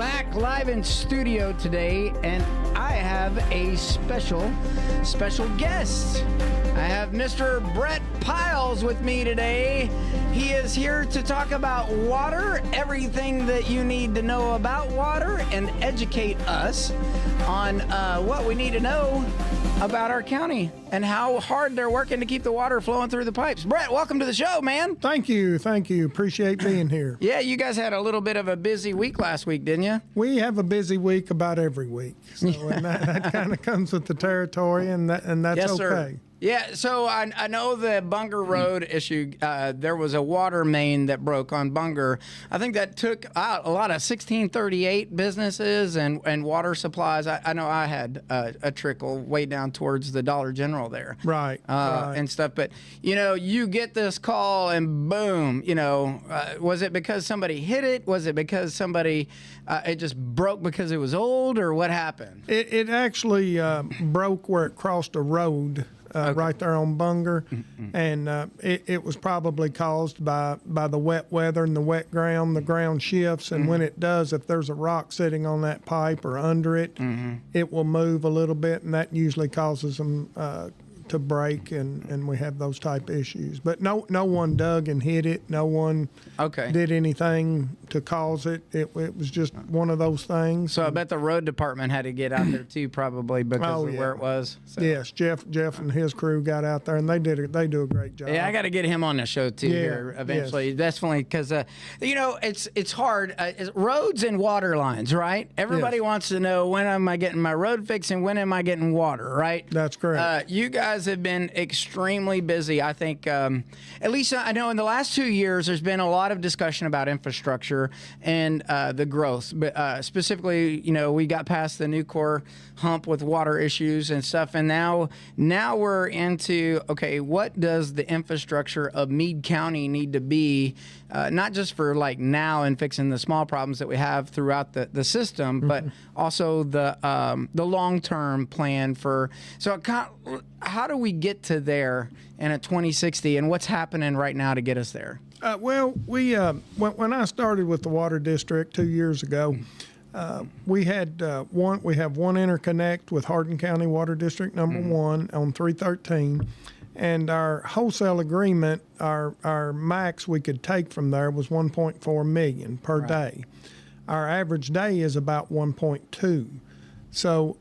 back live in studio today, and I have a special guest. I have Mr. Brett Pyles with me today. He is here to talk about water, everything that you need to know about water, and educate us on what we need to know about our county and how hard they're working to keep the water flowing through the pipes. Brett, welcome to the show, man. Thank you. Appreciate being here. Yeah, you guys had a little bit of a busy week last week, didn't you? We have a busy week about every week, so and that kind of comes with the territory, and that's yes, okay. Sir. Yeah, so I know the Bunger Road issue, there was a water main that broke on Bunger. I think that took out a lot of 1638 businesses and water supplies. I know I had a trickle way down towards the Dollar General there. Right. And stuff. But, you get this call and boom, was it because somebody hit it? Was it because somebody, it just broke because it was old, or what happened? It actually broke where it crossed a road. Okay. Right there on Bunger, and it was probably caused by the wet weather and the wet ground. The ground shifts, and when it does, if there's a rock sitting on that pipe or under it, it will move a little bit, and that usually causes them to break, and we have those type of issues. But no one dug and hit it. No one did anything to cause it. It was just one of those things. So I bet the road department had to get out there too, probably because of where it was. So. Yes, Jeff and his crew got out there, and they do a great job. Yeah, I got to get him on the show too here eventually. Yes. Definitely, because it's hard. Roads and water lines, right? Everybody wants to know, when am I getting my road fixed and when am I getting water, right? That's correct. You guys have been extremely busy. I think, at least I know in the last 2 years, there's been a lot of discussion about infrastructure and the growth. But specifically, we got past the Nucor hump with water issues and stuff, and now we're into, okay, what does the infrastructure of Meade County need to be, not just for like now and fixing the small problems that we have throughout the system, but also the long-term plan for, so how do we get to there in a 2060, and what's happening right now to get us there? Well, we when I started with the Water District 2 years ago, we have one interconnect with Hardin County Water District number 1 on 313, and our wholesale agreement, our max we could take from there was 1.4 million per day. Our average day is about 1.2. So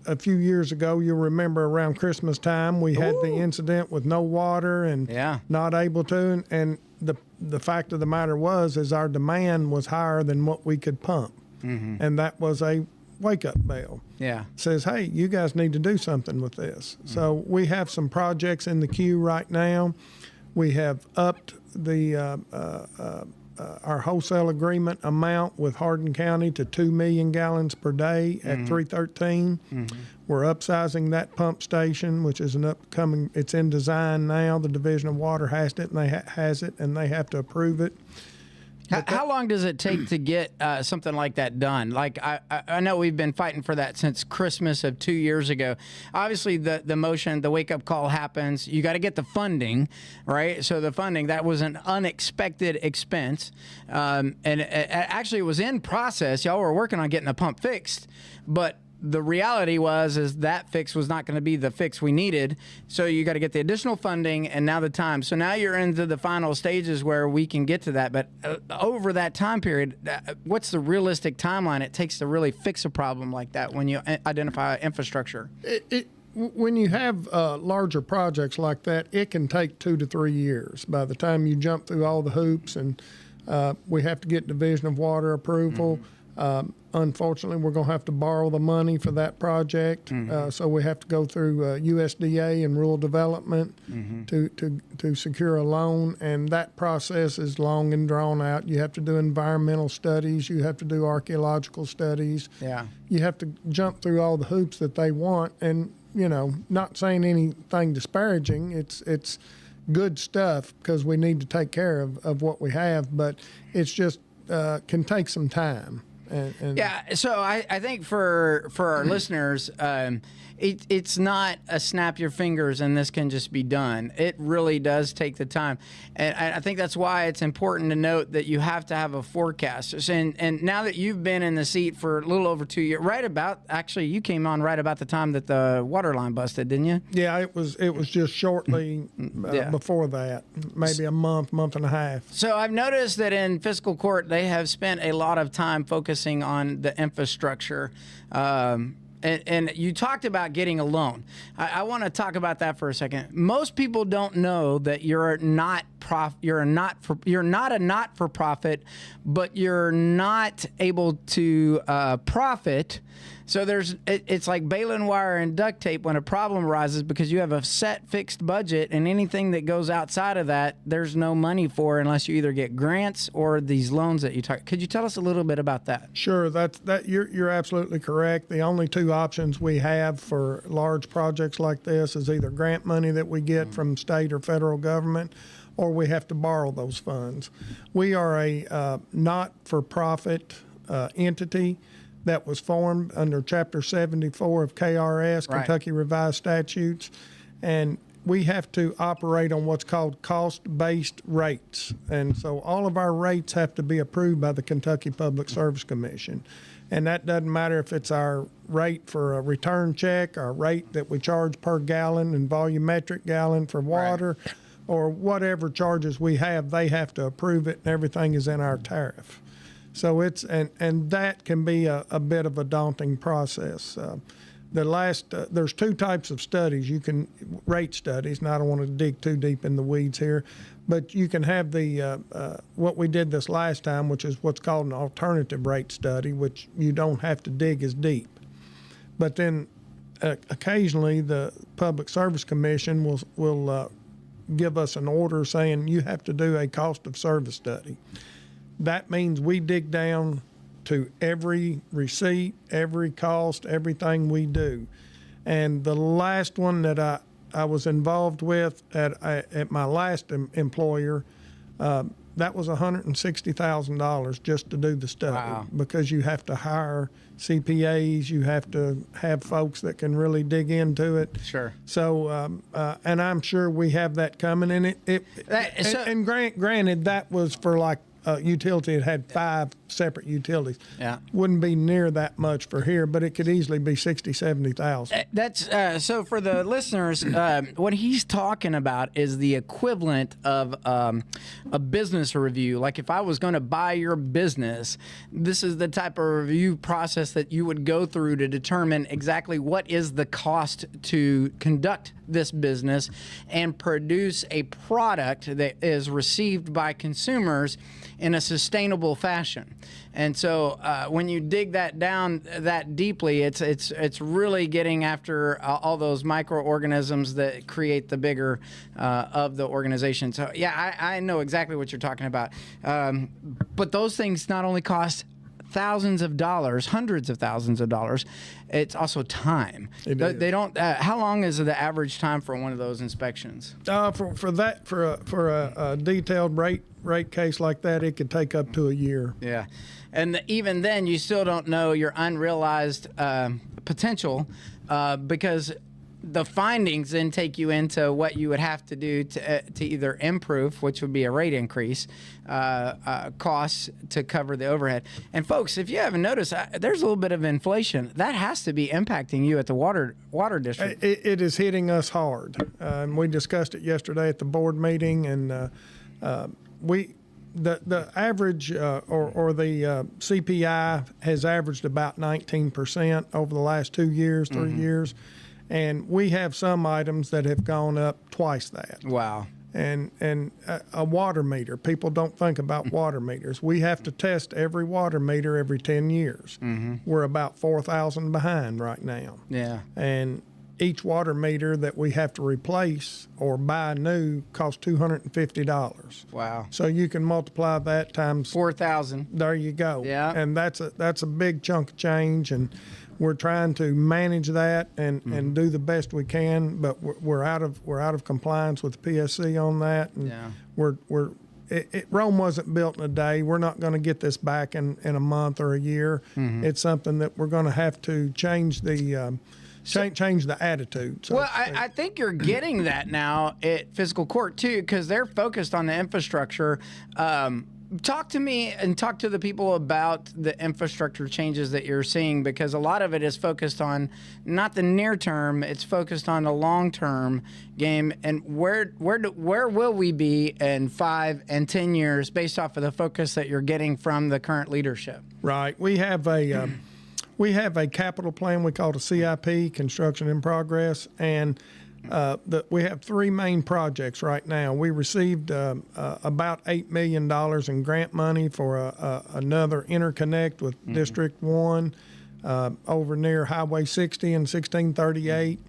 a few years ago, you'll remember around Christmas time, we had the incident with no water and not able to. And the fact of the matter is our demand was higher than what we could pump. And that was a wake-up bell. Yeah. Says, hey, you guys need to do something with this. So we have some projects in the queue right now. We have upped the our wholesale agreement amount with Hardin County to 2 million gallons per day at 313. We're upsizing that pump station, which is an upcoming, it's in design now. The Division of Water has it, and they have to approve it. How long does it take to get something like that done? Like, I know we've been fighting for that since Christmas of 2 years ago. Obviously, the motion, the wake-up call happens. You got to get the funding, right? So the funding, that was an unexpected expense. And actually, it was in process. Y'all were working on getting the pump fixed, but the reality is that fix was not going to be the fix we needed. So you got to get the additional funding, and now the time. So now you're into the final stages where we can get to that. But over that time period, what's the realistic timeline it takes to really fix a problem like that when you identify infrastructure? When you have larger projects like that, it can take 2 to 3 years by the time you jump through all the hoops, and we have to get Division of Water approval. Unfortunately, we're going to have to borrow the money for that project, so we have to go through USDA and rural development to secure a loan, and that process is long and drawn out. You have to do environmental studies. You have to do archaeological studies. Yeah. You have to jump through all the hoops that they want, and, not saying anything disparaging. It's good stuff because we need to take care of what we have, but it's just can take some time. Yeah, so I think for our listeners, it's not a snap your fingers and this can just be done. It really does take the time, and I think that's why it's important to note that you have to have a forecast. And now that you've been in the seat for a little over 2 years, actually you came on right about the time that the water line busted, didn't you? Yeah, it was just shortly before that, maybe a month and a half. So I've noticed that in fiscal court they have spent a lot of time focusing on the infrastructure. And you talked about getting a loan. I want to talk about that for a second. Most people don't know that you're not a not-for-profit, but you're not able to profit. So it's like baling wire and duct tape when a problem arises, because you have a set fixed budget, and anything that goes outside of that, there's no money for unless you either get grants or these loans that you talk. Could you tell us a little bit about that? Sure, you're absolutely correct. The only two options we have for large projects like this is either grant money that we get from state or federal government, or we have to borrow those funds. We are a not-for-profit entity that was formed under Chapter 74 of KRS, Right. Kentucky Revised Statutes, and we have to operate on what's called cost-based rates. And so all of our rates have to be approved by the Kentucky Public Service Commission. And that doesn't matter if it's our rate for a return check, our rate that we charge per gallon and volumetric gallon for water, Right. or whatever charges we have, they have to approve it, and everything is in our tariff. So and that can be a bit of a daunting process. There's two types of studies. You can rate studies, and I don't want to dig too deep in the weeds here, but you can have the what we did this last time, which is what's called an alternative rate study, which you don't have to dig as deep. But then occasionally the Public Service Commission will give us an order saying you have to do a cost of service study. That means we dig down to every receipt, every cost, everything we do. And the last one that I was involved with at my last employer, that was $160,000 just to do the study. Wow. Because you have to hire CPAs, you have to have folks that can really dig into it. Sure. So, and I'm sure we have that coming. And granted, that was for like utility. It had 5 separate utilities. Yeah. Wouldn't be near that much for here, but it could easily be 60, 70,000. That's so for the listeners, what he's talking about is the equivalent of a business review. Like if I was going to buy your business, this is the type of review process that you would go through to determine exactly what is the cost to conduct this business and produce a product that is received by consumers in a sustainable fashion. And so when you dig that down that deeply, it's really getting after all those microorganisms that create the bigger of the organization. So yeah, I know exactly what you're talking about. But those things not only cost thousands of dollars, hundreds of thousands of dollars, it's also time. They don't. How long is the average time for one of those inspections? For a detailed rate case like that, it could take up to a year. Yeah, and even then, you still don't know your unrealized potential because the findings then take you into what you would have to do to either improve, which would be a rate increase, costs to cover the overhead. And folks, if you haven't noticed, there's a little bit of inflation. That has to be impacting you at the water district. It is hitting us hard. And we discussed it yesterday at the board meeting, and the average or the CPI has averaged about 19% over the last 2 years, 3 years. And we have some items that have gone up twice that. Wow. And a water meter. People don't think about water meters. We have to test every water meter every 10 years. Mm-hmm. We're about 4,000 behind right now. Yeah. And each water meter that we have to replace or buy new costs $250. Wow. So you can multiply that times 4,000. There you go. Yeah. And that's a big chunk of change, and we're trying to manage that and do the best we can, but we're out of compliance with the PSC on that, and Yeah. we're Rome wasn't built in a day. We're not going to get this back in a month or a year. It's something that we're going to have to change the change the attitude. So well, I think you're getting that now at fiscal court too, because they're focused on the infrastructure. Talk to me and talk to the people about the infrastructure changes that you're seeing, because a lot of it is focused on not the near term, it's focused on the long term game. And where will we be in 5 and 10 years based off of the focus that you're getting from the current leadership? Right. We have a capital plan we call a CIP, construction in progress, and we have 3 main projects right now. We received about $8 million in grant money for another interconnect with District 1 over near Highway 60 and 1638,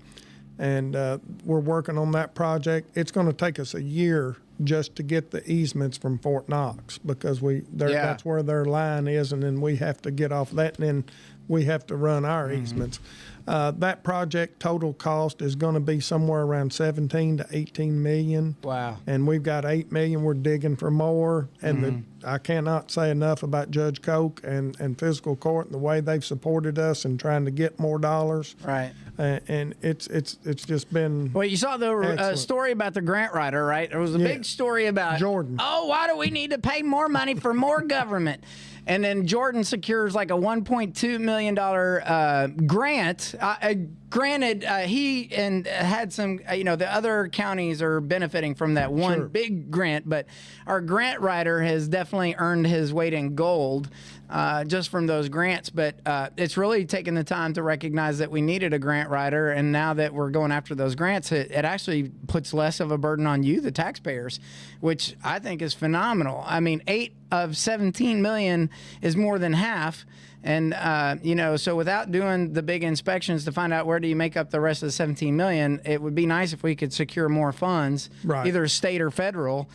and we're working on that project. It's going to take us a year just to get the easements from Fort Knox, because that's where their line is, and then we have to get off that, and then we have to run our easements. That project total cost is going to be somewhere around 17 to 18 million. Wow. And we've got 8 million. We're digging for more. And I cannot say enough about Judge Koch and fiscal court and the way they've supported us in trying to get more dollars. Right. And it's just been. Well, you saw the story about the grant writer, right? There was a big story about Jordan. Oh, why do we need to pay more money for more government? And then Jordan secures like a $1.2 million grant. Granted, he had some, the other counties are benefiting from that one big grant, but our grant writer has definitely earned his weight in gold just from those grants. But it's really taken the time to recognize that we needed a grant writer, and now that we're going after those grants, it actually puts less of a burden on you, the taxpayers, which I think is phenomenal. I mean, 8 of 17 million is more than half. And, so without doing the big inspections to find out where do you make up the rest of the 17 million, it would be nice if we could secure more funds, either state or federal,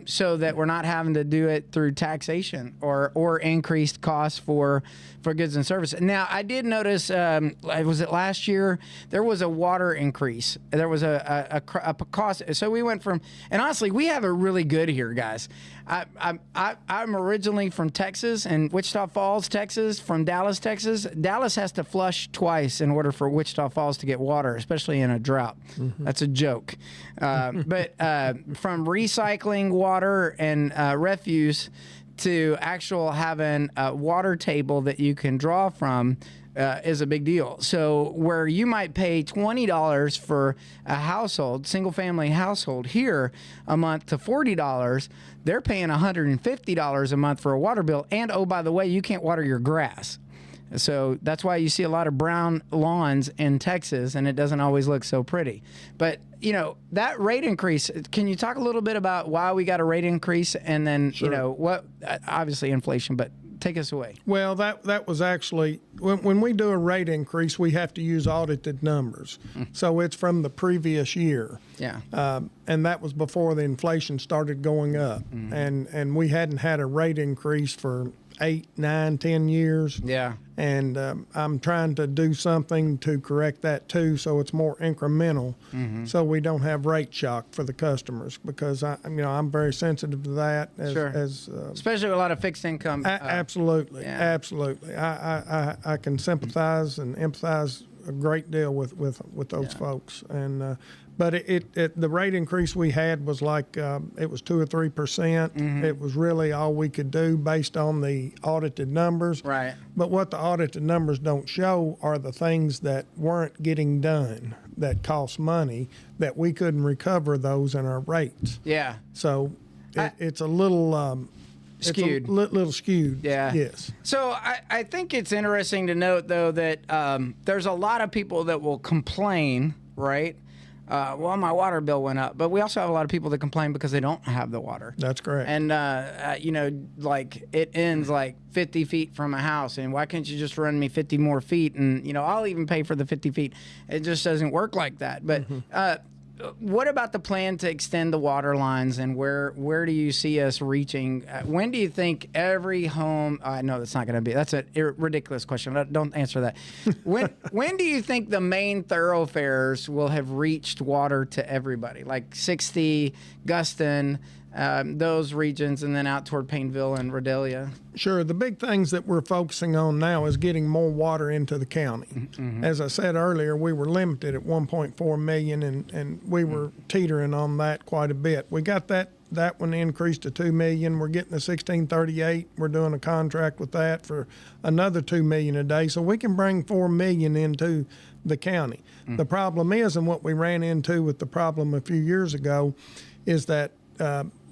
so that we're not having to do it through taxation or increased costs for goods and services. Now, I did notice, was it last year, there was a water increase. There was a cost. So we went from, and honestly, we have it really good here, guys. I'm originally from Texas, and Wichita Falls, Texas, from Dallas, Texas. Dallas has to flush twice in order for Wichita Falls to get water, especially in a drought. That's a joke. But from recycling water and refuse to actual having a water table that you can draw from is a big deal. So where you might pay $20 for a household, single family household here a month to $40, they're paying $150 a month for a water bill. And oh, by the way, you can't water your grass. So that's why you see a lot of brown lawns in Texas, and it doesn't always look so pretty. But, that rate increase, can you talk a little bit about why we got a rate increase, and then, what, obviously inflation, but take us away. Well, that was actually, when we do a rate increase, we have to use audited numbers. So it's from the previous year. Yeah. And that was before the inflation started going up. And we hadn't had a rate increase for 8, 9, 10 years. Yeah. And I'm trying to do something to correct that too, so it's more incremental, so we don't have rate shock for the customers, because I'm very sensitive to that. Especially with a lot of fixed income. Absolutely, absolutely. I can sympathize and empathize a great deal with those folks, and but the rate increase we had was like it was 2 or 3%. It was really all we could do based on the audited numbers. Right. But what the audited numbers don't show are the things that weren't getting done that cost money, that we couldn't recover those in our rates. Yeah. So it's a little skewed. It's a little skewed. Yeah. Yes. So I think it's interesting to note, though, that there's a lot of people that will complain, right? Well, my water bill went up, but we also have a lot of people that complain because they don't have the water. That's correct. And, like it ends like 50 feet from a house, and why can't you just run me 50 more feet? And, I'll even pay for the 50 feet. It just doesn't work like that. But what about the plan to extend the water lines, and where do you see us reaching? When do you think every home? I know that's not going to be. That's a ridiculous question. Don't answer that. When do you think the main thoroughfares will have reached water to everybody, like 60, Guston, those regions, and then out toward Painville and Rodelia. Sure. The big things that we're focusing on now is getting more water into the county. Mm-hmm. As I said earlier, we were limited at 1.4 million, and we were teetering on that quite a bit. We got that one increased to 2 million. We're getting the 1638. We're doing a contract with that for another 2 million a day, so we can bring 4 million into the county. The problem is, and what we ran into with the problem a few years ago, is that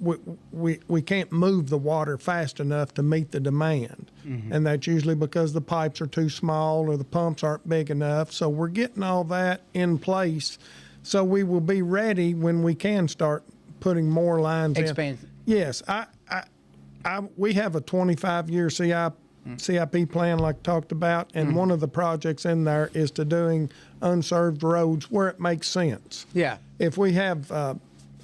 we can't move the water fast enough to meet the demand. Mm-hmm. And that's usually because the pipes are too small or the pumps aren't big enough. So we're getting all that in place so we will be ready when we can start putting more lines in. Yes. We have a 25-year CIP plan like I talked about, and one of the projects in there is to doing unserved roads where it makes sense. Yeah. If we have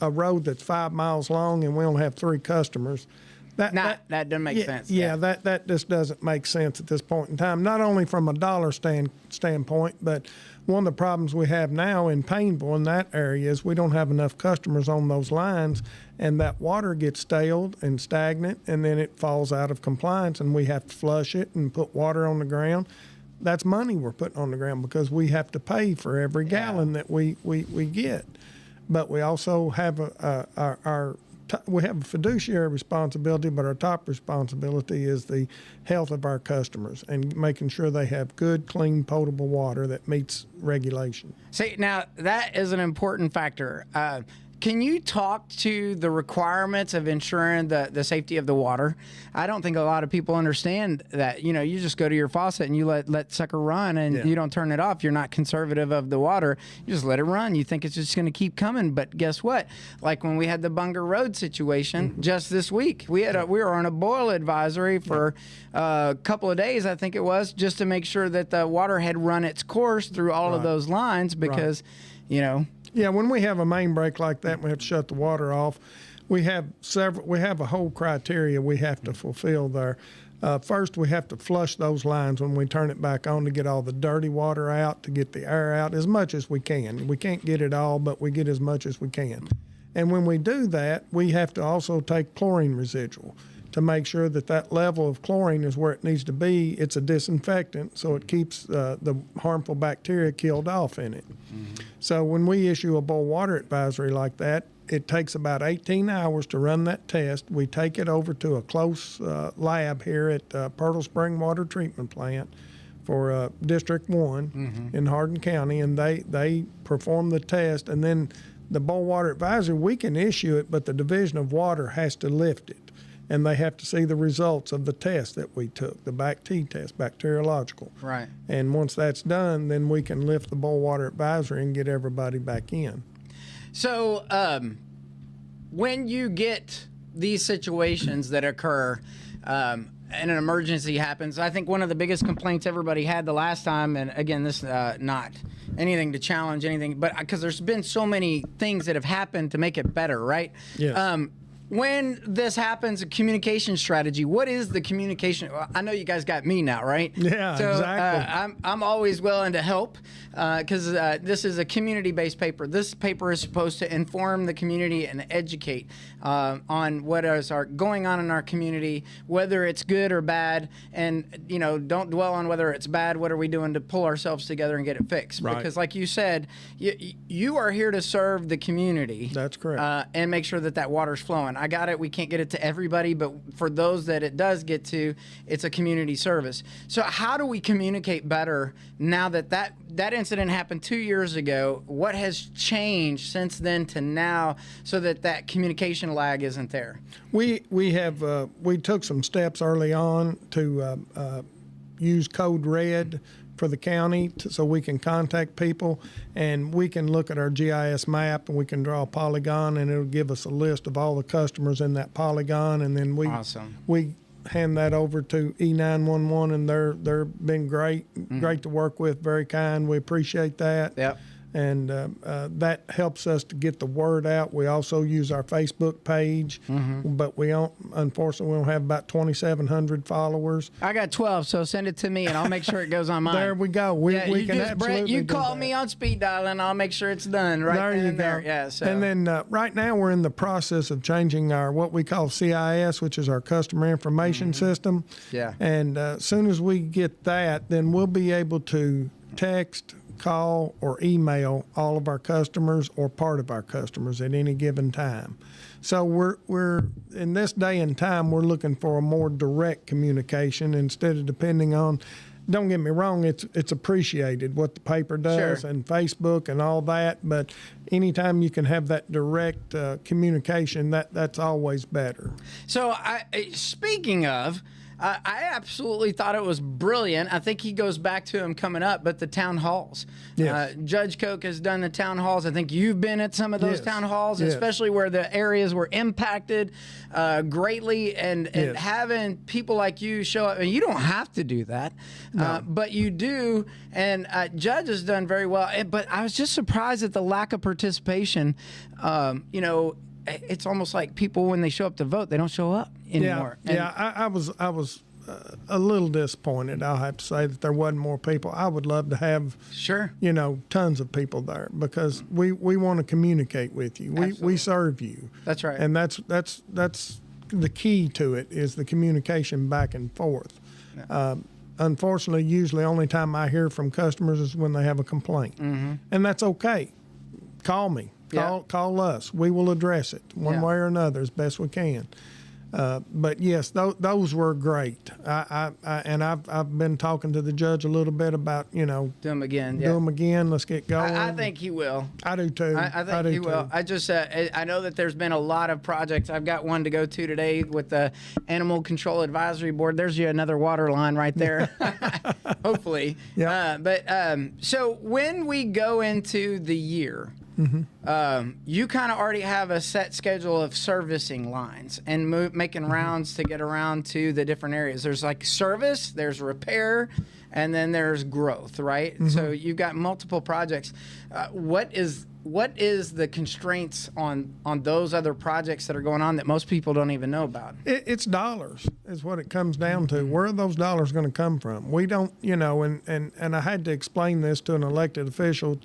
a road that's 5 miles long and we only have 3 customers, that doesn't make sense. Yeah, that just doesn't make sense at this point in time. Not only from a dollar standpoint, but one of the problems we have now in Painville in that area is we don't have enough customers on those lines, and that water gets staled and stagnant, and then it falls out of compliance, and we have to flush it and put water on the ground. That's money we're putting on the ground because we have to pay for every gallon that we get. But we also have we have a fiduciary responsibility, but our top responsibility is the health of our customers and making sure they have good, clean, potable water that meets regulation. See, now that is an important factor. Can you talk to the requirements of ensuring the safety of the water? I don't think a lot of people understand that. You know, you just go to your faucet and you let sucker run, and you don't turn it off. You're not conservative of the water. You just let it run. You think it's just going to keep coming. But guess what? Like when we had the Bunger Road situation just this week, we were on a boil advisory for a couple of days, I think it was, just to make sure that the water had run its course through all of those lines because, you know. Yeah, when we have a main break like that, we have to shut the water off. We have a whole criteria we have to fulfill there. First, we have to flush those lines when we turn it back on to get all the dirty water out, to get the air out as much as we can. We can't get it all, but we get as much as we can. And when we do that, we have to also take chlorine residual to make sure that level of chlorine is where it needs to be. It's a disinfectant, so it keeps the harmful bacteria killed off in it. Mm-hmm. So when we issue a boil water advisory like that, it takes about 18 hours to run that test. We take it over to a close lab here at Pearl Spring Water Treatment Plant for District 1 in Hardin County, and they perform the test, and then the boil water advisory, we can issue it, but the Division of Water has to lift it. And they have to see the results of the test that we took, the BAC-T test, bacteriological. Right. And once that's done, then we can lift the boil water advisory and get everybody back in. So when you get these situations that occur and an emergency happens, I think one of the biggest complaints everybody had the last time, and again, this not anything to challenge anything, but because there's been so many things that have happened to make it better, right? Yes. When this happens, a communication strategy, what is the communication? Well, I know you guys got me now, right? Yeah, so, exactly. I'm always willing to help because this is a community-based paper. This paper is supposed to inform the community and educate on what is going on in our community, whether it's good or bad, and don't dwell on whether it's bad. What are we doing to pull ourselves together and get it fixed? Right. Because, like you said, you are here to serve the community. That's correct. And make sure that water's flowing. I got it. We can't get it to everybody, but for those that it does get to, it's a community service. So how do we communicate better now that incident happened 2 years ago? What has changed since then to now so that communication lag isn't there? We took some steps early on to use code red for the county so we can contact people, and we can look at our GIS map and we can draw a polygon, and it'll give us a list of all the customers in that polygon, and then we hand that over to E911, and they're been great to work with, very kind. We appreciate that. Yep. And that helps us to get the word out. We also use our Facebook page, but unfortunately, we don't have about 2,700 followers. I got 12, so send it to me, and I'll make sure it goes on mine. There we go. We can absolutely Brett, you do call that. me on speed dial, and I'll make sure it's done right There then you and go. there. Yeah, so. And then right now we're in the process of changing our what we call CIS, which is our customer information system. Yeah. And as soon as we get that, then we'll be able to text, call, or email all of our customers or part of our customers at any given time. So we're in this day and time, we're looking for a more direct communication instead of depending on. Don't get me wrong, it's appreciated what the paper does Sure. and Facebook and all that, but anytime you can have that direct communication, that's always better. So, speaking of, I absolutely thought it was brilliant. I think he goes back to him coming up, but the town halls. Yes. Judge Koch has done the town halls. I think you've been at some of those Yes. town halls, Yes. especially where the areas were impacted greatly. And Yes. having people like you show up, and you don't have to do that, but you do. And Judge has done very well. But I was just surprised at the lack of participation. It's almost like people, when they show up to vote, they don't show up anymore. Yeah, I was a little disappointed. I'll have to say that there wasn't more people. I would love to have Sure. tons of people there because we want to communicate with you. We serve you. That's right. And that's the key to it is the communication back and forth. Unfortunately, usually only time I hear from customers is when they have a complaint, and that's okay. Call me. Call us. We will address it one way or another as best we can. But yes, those were great. I've been talking to the judge a little bit about do them again. do them again. Let's get going. I think he will. I do too. I think he will. I just I know that there's been a lot of projects. I've got one to go to today with the Animal Control Advisory Board. There's you another water line right there. Hopefully. Yeah. So when we go into the year. You kind of already have a set schedule of servicing lines and making rounds to get around to the different areas. There's like service, there's repair, and then there's growth, right? So you've got multiple projects. What is the constraints on those other projects that are going on that most people don't even know about? It's dollars is what it comes down to. Where are those dollars going to come from? We don't, and I had to explain this to an elected official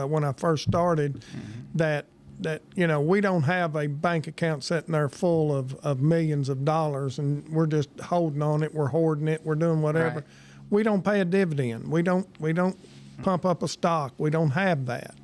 when I first started, that we don't have a bank account sitting there full of millions of dollars and we're just holding on it, we're hoarding it, we're doing whatever. Right. We don't pay a dividend. We don't pump up a stock. We don't have that.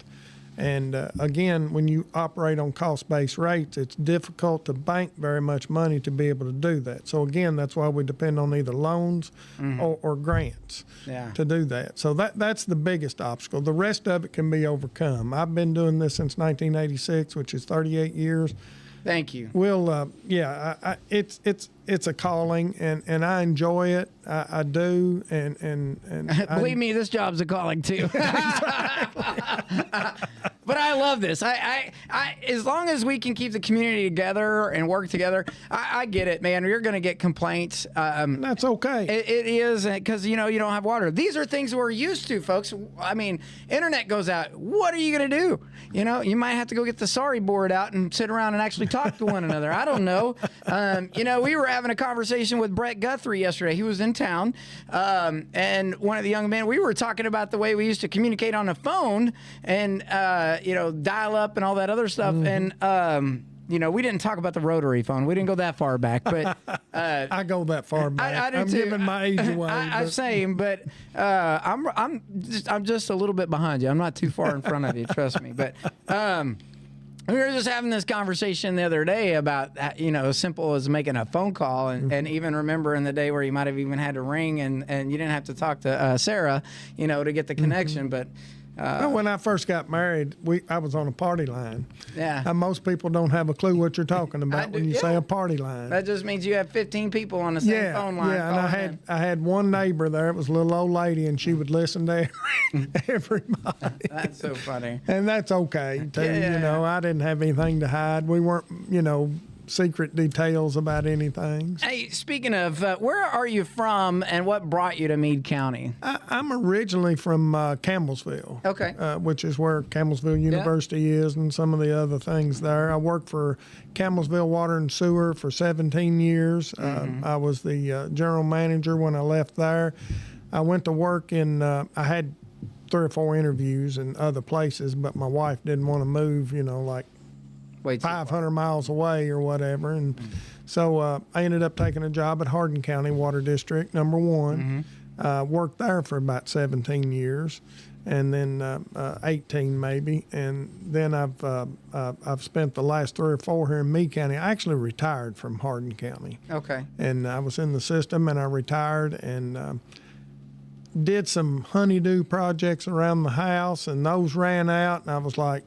And again, when you operate on cost-based rates, it's difficult to bank very much money to be able to do that. So again, that's why we depend on either loans or grants to do that. So that's the biggest obstacle. The rest of it can be overcome. I've been doing this since 1986, which is 38 years. Thank you. Well, it's a calling, and I enjoy it. I do, and believe me, this job's a calling too. But I love this. I as long as we can keep the community together and work together, I get it, man. You're going to get complaints. That's okay. It is because you don't have water. These are things we're used to, folks. I mean, internet goes out. What are you going to do? You might have to go get the sorry board out and sit around and actually talk to one another. I don't know. We were having a conversation with Brett Guthrie yesterday. He was in town, and one of the young men. We were talking about the way we used to communicate on the phone and dial up and all that other stuff. And we didn't talk about the rotary phone. We didn't go that far back, but I go that far back. I do I'm too. giving my age away. I'm saying, but I'm just a little bit behind you. I'm not too far in front of you. Trust me. But we were just having this conversation the other day about as simple as making a phone call, and even remembering the day where you might have even had to ring and you didn't have to talk to Sarah, to get the connection, but. When I first got married, I was on a party line. Yeah. And most people don't have a clue what you're talking about when you say a party line. That just means you have 15 people on the same phone line. Yeah, and I had one neighbor there. It was a little old lady, and she would listen to everybody. That's so funny. And that's okay too. Yeah. I didn't have anything to hide. We weren't, secret details about anything. Hey, speaking of, where are you from, and what brought you to Meade County? I'm originally from Campbellsville. Okay. Which is where Campbellsville University is and some of the other things there. I worked for Campbellsville Water and Sewer for 17 years. I was the general manager when I left there. I went to work in, I had 3 or 4 interviews in other places, but my wife didn't want to move, like 500 miles away or whatever. And so I ended up taking a job at Hardin County Water District, number 1. Worked there for about 17 years, and then 18 maybe. And then I've spent the last 3 or 4 here in Meade County. I actually retired from Hardin County. Okay. And I was in the system, and I retired and did some honeydew projects around the house, and those ran out, and I was like,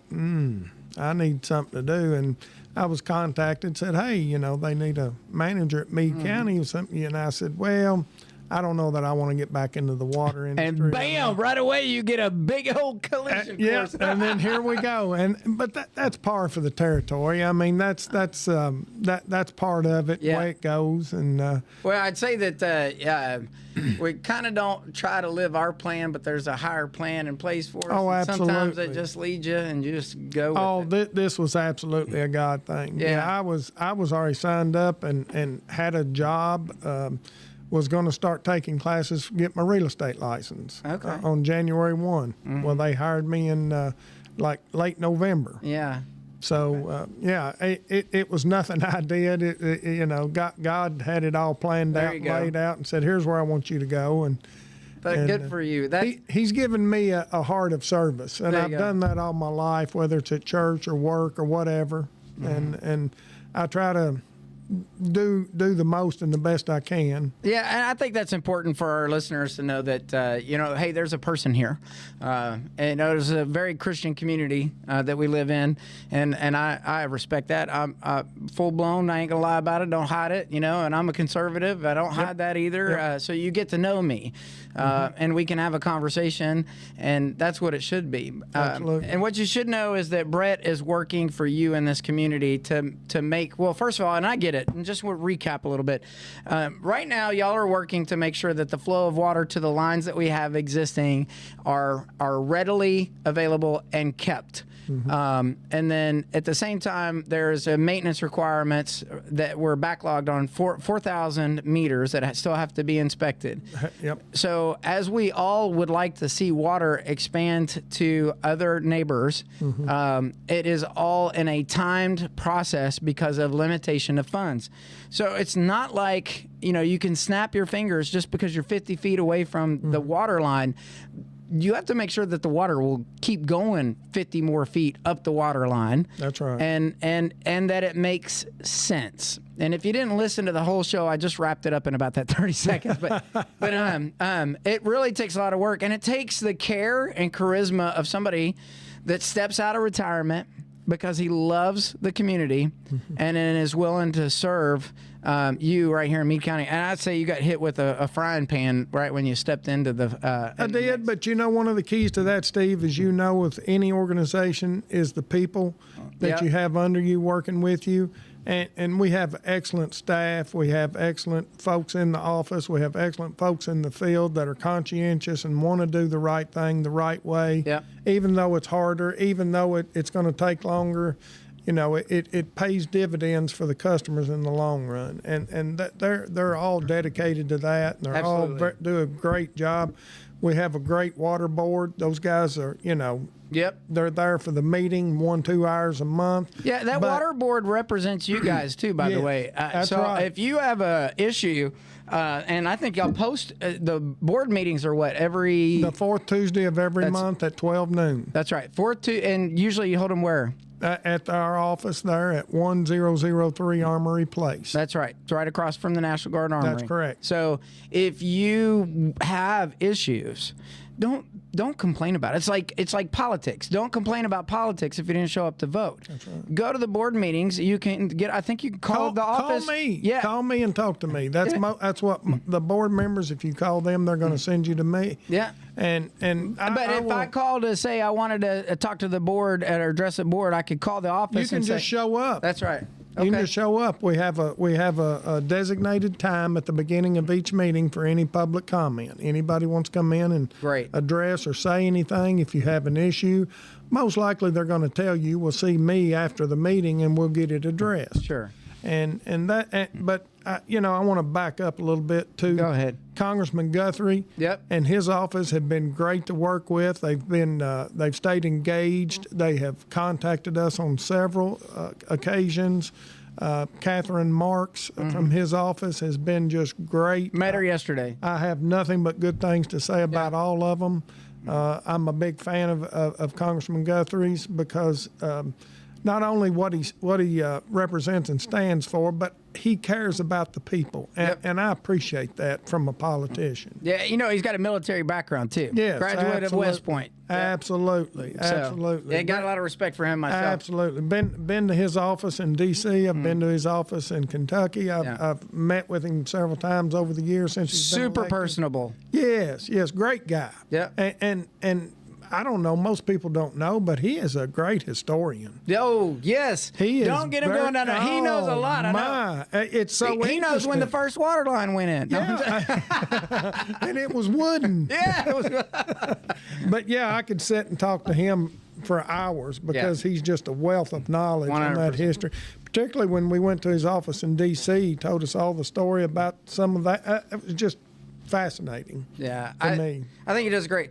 I need something to do. And I was contacted, said, hey, they need a manager at Meade County or something. And I said, well, I don't know that I want to get back into the water industry. And bam, right away you get a big old collision course. And then here we go. But that's par for the territory. I mean, that's part of it, the way it goes. And well, I'd say that we kind of don't try to live our plan, but there's a higher plan in place for us. Oh, and absolutely. Sometimes it just leads you, and you just go with it. This was absolutely a God thing. Yeah. I was already signed up and had a job. Was going to start taking classes, get my real estate license on January 1. Well, they hired me in like late November. Yeah. So it was nothing I did. God had it all planned out, laid out, and said, "Here's where I want you to go." But good for you. He's given me a heart of service, and I've done that all my life, whether it's at church or work or whatever. And I try to do the most and the best I can. Yeah, and I think that's important for our listeners to know that, hey, there's a person here. And there's a very Christian community that we live in, and I respect that. I'm full-blown, I ain't going to lie about it, don't hide it, and I'm a conservative. I don't hide that either. So you get to know me, and we can have a conversation, and that's what it should be. Absolutely. And what you should know is that Brett is working for you in this community to make, well, first of all, and I get it, and just to recap a little bit. Right now, y'all are working to make sure that the flow of water to the lines that we have existing are readily available and kept. And then at the same time, there's a maintenance requirements that we're backlogged on 4,000 meters that still have to be inspected. Yep. So as we all would like to see water expand to other neighbors, it is all in a timed process because of limitation of funds. So it's not like, you can snap your fingers just because you're 50 feet away from the water line. You have to make sure that the water will keep going 50 more feet up the water line. That's right. And that it makes sense. And if you didn't listen to the whole show, I just wrapped it up in about that 30 seconds. But it really takes a lot of work, and it takes the care and charisma of somebody that steps out of retirement because he loves the community and then is willing to serve you right here in Meade County. And I'd say you got hit with a frying pan right when you stepped into the... I did, but one of the keys to that, Steve, as you know, with any organization is the people that you have under you working with you. And we have excellent staff. We have excellent folks in the office. We have excellent folks in the field that are conscientious and want to do the right thing the right way. Yep. Even though it's harder, even though it's going to take longer, it pays dividends for the customers in the long run. And they're all dedicated to that, and they're all do a great job. We have a great water board. Those guys are, Yep. They're there for the meeting 1-2 hours a month. Yeah, that water board represents you guys too, by the way. That's so right. if you have a issue, and I think y'all post the board meetings are what, the fourth Tuesday of every month at 12 noon. That's right. And usually you hold them where? At our office there at 1003 Armory Place. That's right. It's right across from the National Guard Armory. That's correct. So if you have issues, don't complain about it. It's like politics. Don't complain about politics if you didn't show up to vote. That's right. Go to the board meetings. You can get. I think you can call the office. Call me. Yeah. Call me and talk to me. That's what the board members. If you call them, they're going to send you to me. Yeah. But if I called to say I wanted to talk to the board or address the board, I could call the office. You can just show up. That's right. You can just show up. We have a designated time at the beginning of each meeting for any public comment. Anybody wants to come in and address or say anything. If you have an issue, most likely they're going to tell you. We'll see me after the meeting and we'll get it addressed. Sure. But I want to back up a little bit too. Go ahead. Congressman Guthrie. Yep. And his office have been great to work with. They've stayed engaged. They have contacted us on several occasions. Catherine Marks from his office has been just great. Met her yesterday. I have nothing but good things to say about all of them. I'm a big fan of Congressman Guthrie's because not only what he represents and stands for, but he cares about the people, and I appreciate that from a politician. Yeah, he's got a military background too. Yes, graduate of West Point. Absolutely, absolutely. Yeah, got a lot of respect for him myself. Absolutely. Been to his office in D.C. I've been to his office in Kentucky. I've met with him several times over the years since he's been super elected. Personable. Yes, great guy. Yeah, and I don't know. Most people don't know, but he is a great historian. Oh, yes. He is. Don't get him going down there. He knows a lot. I know. It's so he knows when the first water line went in. Yeah. And it was wooden. Yeah, it was. But yeah, I could sit and talk to him for hours because he's just a wealth of knowledge 100%. on that history. Particularly when we went to his office in D.C., he told us all the story about some of that. It was just fascinating. Yeah, to me. I think he does great.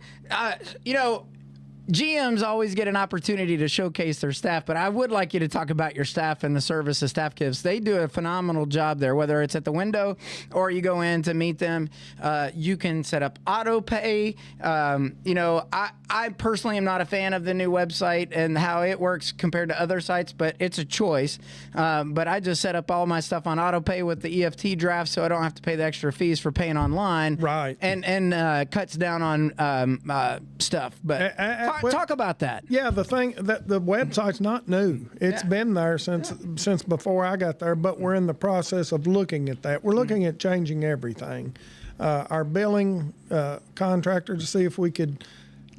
GMs always get an opportunity to showcase their staff, but I would like you to talk about your staff and the service the staff gives. They do a phenomenal job there, whether it's at the window or you go in to meet them. You can set up auto pay. I personally am not a fan of the new website and how it works compared to other sites, but it's a choice. But I just set up all my stuff on auto pay with the EFT draft, so I don't have to pay the extra fees for paying online. Right. And cuts down on stuff. But talk about that. Yeah, the thing that the website's not new. It's been there since before I got there, but we're in the process of looking at that. We're looking at changing everything. Our billing contractor to see if we could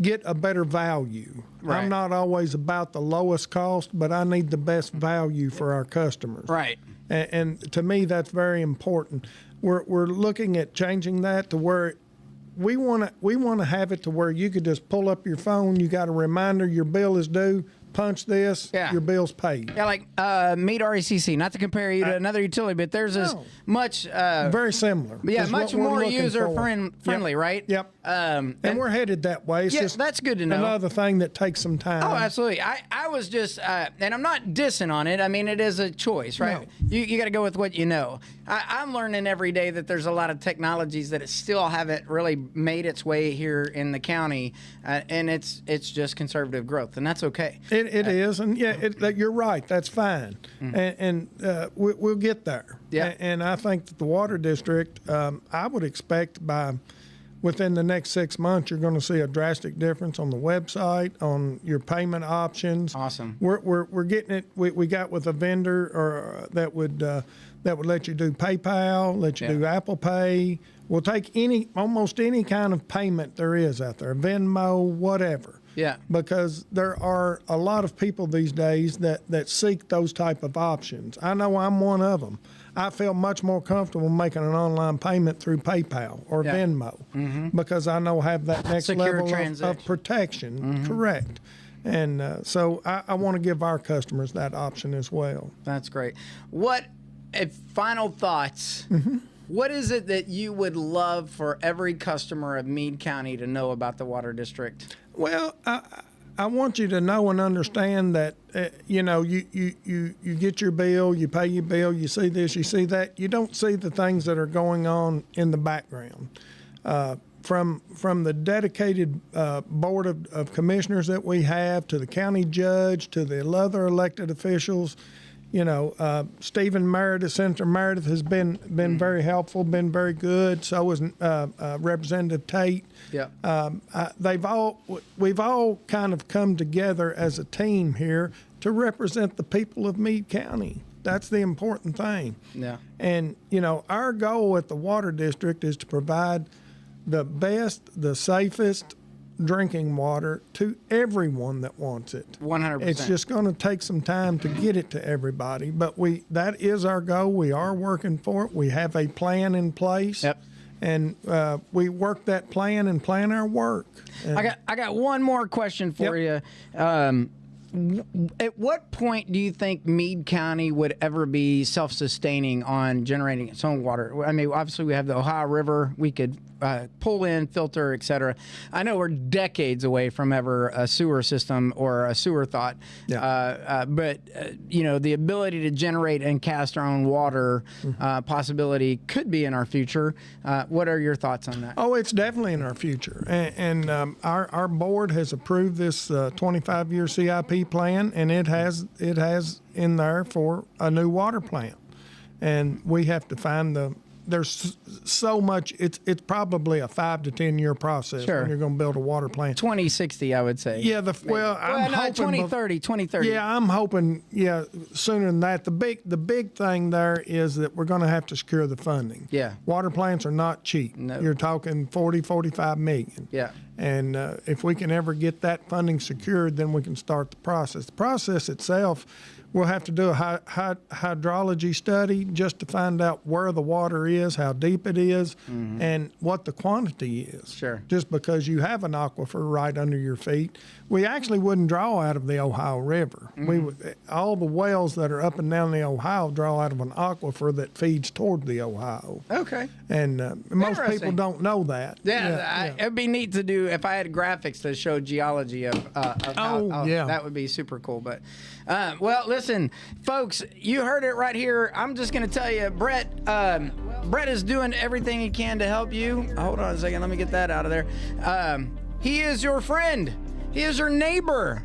get a better value. Right. I'm not always about the lowest cost, but I need the best value for our customers. Right. And to me, that's very important. We're looking at changing that to where we want to have it to where you could just pull up your phone. You got a reminder your bill is due. Punch this. Your bill's paid. Yeah, like Meade RECC. Not to compare you to another utility, but there's as much very similar. Yeah, much more user friendly, right? Yep. And we're headed that way. It's just that's good to know. Another thing that takes some time. Oh, absolutely. I was just, and I'm not dissing on it. I mean, it is a choice, right? No. You got to go with what you know. I'm learning every day that there's a lot of technologies that still haven't really made its way here in the county, and it's just conservative growth, and that's okay. It is, and you're right. That's fine, and we'll get there. Yeah. And I think that the water district, I would expect within the next 6 months, you're going to see a drastic difference on the website, on your payment options. Awesome. We're getting it. We got with a vendor that would let you do PayPal, let you do Apple Pay. We'll take almost any kind of payment there is out there, Venmo, whatever. Yeah. Because there are a lot of people these days that seek those type of options. I know I'm one of them. I feel much more comfortable making an online payment through PayPal or Venmo because I know I have that next secure level of protection. Correct. And so I want to give our customers that option as well. That's great. Final thoughts. What is it that you would love for every customer of Meade County to know about the water district? Well, I want you to know and understand that you get your bill, you pay your bill, you see this, you see that. You don't see the things that are going on in the background. From the dedicated board of commissioners that we have, to the county judge, to the other elected officials. Stephen Meredith, Senator Meredith has been very helpful, been very good. So is Representative Tate. Yeah. We've all kind of come together as a team here to represent the people of Meade County. That's the important thing. Yeah. And our goal at the water district is to provide the best, the safest, drinking water to everyone that wants it. 100%. It's just going to take some time to get it to everybody, but that is our goal. We are working for it. We have a plan in place. Yep. And we work that plan and plan our work. And I got one more question for you. At what point do you think Meade County would ever be self-sustaining on generating its own water? I mean, obviously we have the Ohio River. We could pull in, filter, et cetera. I know we're decades away from ever a sewer system or a sewer thought. Yeah. But the ability to generate and cast our own water possibility could be in our future. What are your thoughts on that? Oh, it's definitely in our future. And our board has approved this 25-year CIP plan, and it has in there for a new water plant. And we have to find there's so much. It's probably a 5 to 10 year process when you're going to build a water plant. 2060, I would say. Yeah, I'm hoping 2030. Yeah, I'm hoping sooner than that. The big thing there is that we're going to have to secure the funding. Yeah. Water plants are not cheap. No. You're talking 45 million. Yeah. And if we can ever get that funding secured, then we can start the process. The process itself, we'll have to do a hydrology study just to find out where the water is, how deep it is, and what the quantity is. Sure. Just because you have an aquifer right under your feet. We actually wouldn't draw out of the Ohio River. All the wells that are up and down the Ohio draw out of an aquifer that feeds toward the Ohio. Okay. And most people don't know that. It'd be neat to do if I had graphics that showed geology of how that would be super cool. But well, listen, folks, you heard it right here. I'm just going to tell you, Brett is doing everything he can to help you. Hold on a second. Let me get that out of there. He is your friend. He is your neighbor.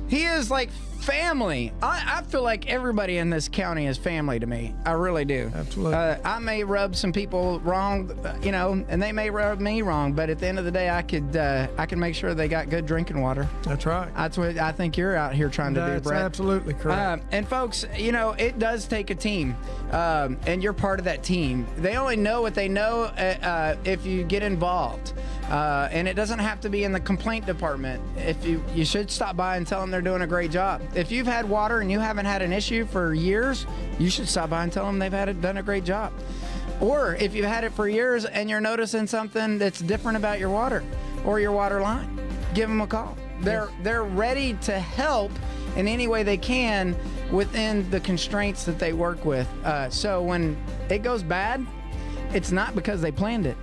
He is like family. I feel like everybody in this county is family to me. I really do. Absolutely. I may rub some people wrong, and they may rub me wrong, but at the end of the day, I can make sure they got good drinking water. That's right. That's what I think you're out here trying to do, Brett. That's absolutely correct. And folks, it does take a team, and you're part of that team. They only know what they know if you get involved. And it doesn't have to be in the complaint department. If you should stop by and tell them they're doing a great job. If you've had water and you haven't had an issue for years, you should stop by and tell them they've done a great job. Or if you've had it for years and you're noticing something that's different about your water or your water line, give them a call. They're ready to help in any way they can within the constraints that they work with. So when it goes bad, it's not because they planned it.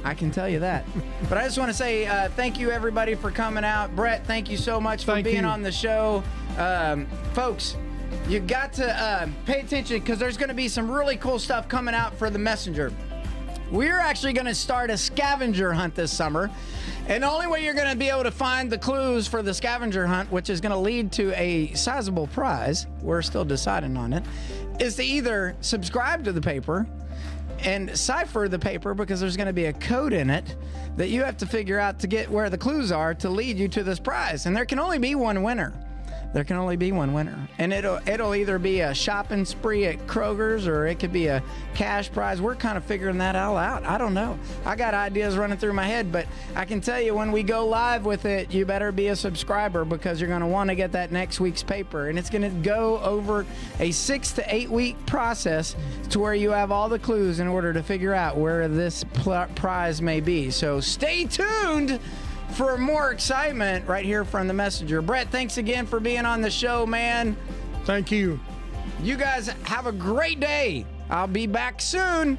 I can tell you that. But I just want to say thank you, everybody, for coming out. Brett, thank you so much for being on the show. Folks, you got to pay attention because there's going to be some really cool stuff coming out for the Messenger. We're actually going to start a scavenger hunt this summer. And the only way you're going to be able to find the clues for the scavenger hunt, which is going to lead to a sizable prize, we're still deciding on it, is to either subscribe to the paper and cipher the paper, because there's going to be a code in it that you have to figure out to get where the clues are to lead you to this prize. And there can only be one winner. There can only be one winner. And it'll either be a shopping spree at Kroger's or it could be a cash prize. We're kind of figuring that all out. I don't know. I got ideas running through my head, but I can tell you when we go live with it, you better be a subscriber because you're going to want to get that next week's paper. And it's going to go over a 6 to 8 week process to where you have all the clues in order to figure out where this prize may be. So stay tuned for more excitement right here from the Messenger. Brett, thanks again for being on the show, man. Thank you. You guys have a great day. I'll be back soon.